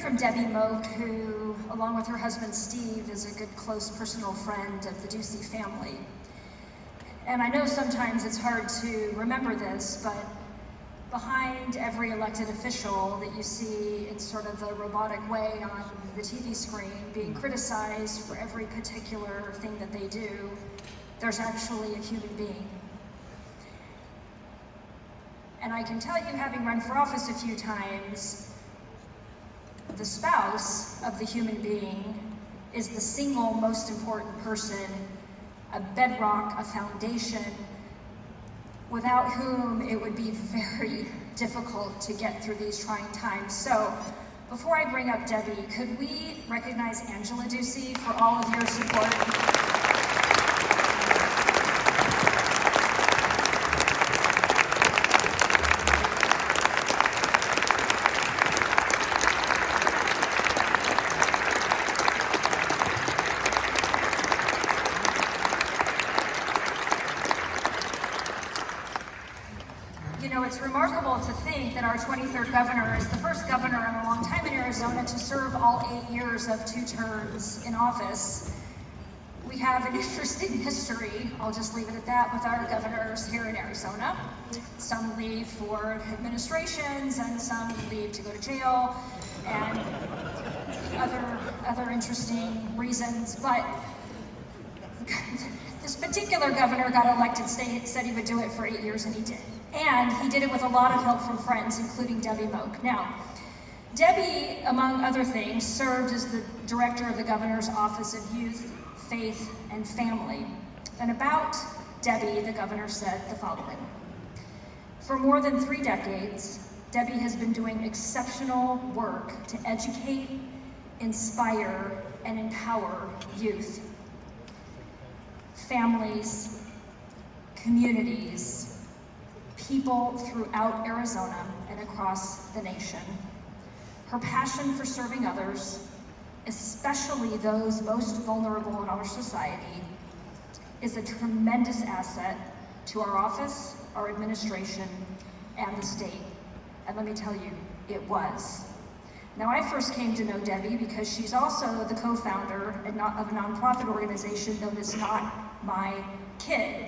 from Debbie Moak, who, along with her husband Steve, is a good close personal friend of the Ducey family. And I know sometimes it's hard to remember this, but behind every elected official that you see in sort of a robotic way on the TV screen being criticized for every particular thing that they do, there's actually a human being. And I can tell you, having run for office a few times, the spouse of the human being is the single most important person, a bedrock, a foundation, without whom it would be very difficult to get through these trying times. So, before I bring up Debbie, could we recognize Angela Ducey for all of your support? It's remarkable to think that our 23rd governor is the first governor in a long time in Arizona to serve all 8 years of 2 terms in office. We have an interesting history, I'll just leave it at that, with our governors here in Arizona. Some leave for administrations and some leave to go to jail and other interesting reasons. But this particular governor got elected, said he would do it for 8 years, and he did. And he did it with a lot of help from friends, including Debbie Moak. Now, Debbie, among other things, served as the director of the governor's Office of Youth, Faith, and Family. And about Debbie, the governor said the following: "For more than 3 decades, Debbie has been doing exceptional work to educate, inspire, and empower youth, families, communities, people throughout Arizona and across the nation. Her passion for serving others, especially those most vulnerable in our society, is a tremendous asset to our office, our administration, and the state." And let me tell you, it was. Now, I first came to know Debbie because she's also the co-founder of a nonprofit organization known as Not My Kid.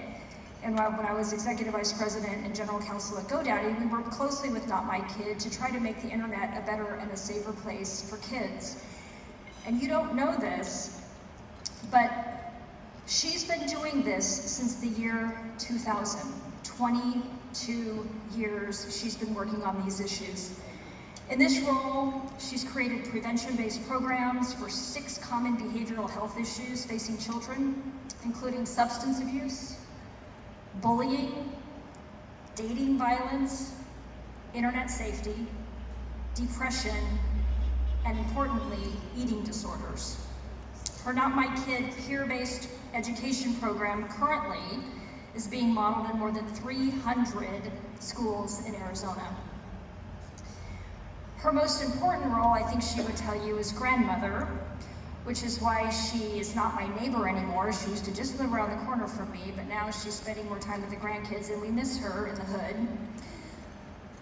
And when I was executive vice president and general counsel at GoDaddy, we worked closely with Not My Kid to try to make the internet a better and a safer place for kids. And you don't know this, but she's been doing this since the year 2000. 22 years she's been working on these issues. In this role, she's created prevention-based programs for 6 common behavioral health issues facing children, including substance abuse, bullying, dating violence, internet safety, depression, and importantly, eating disorders. Her Not My Kid peer-based education program currently is being modeled in more than 300 schools in Arizona. Her most important role, I think she would tell you, is grandmother, which is why she is not my neighbor anymore. She used to just live around the corner from me, but now she's spending more time with the grandkids, and we miss her in the hood.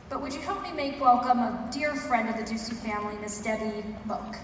But would you help me make welcome a dear friend of the Ducey family, Miss Debbie Moak?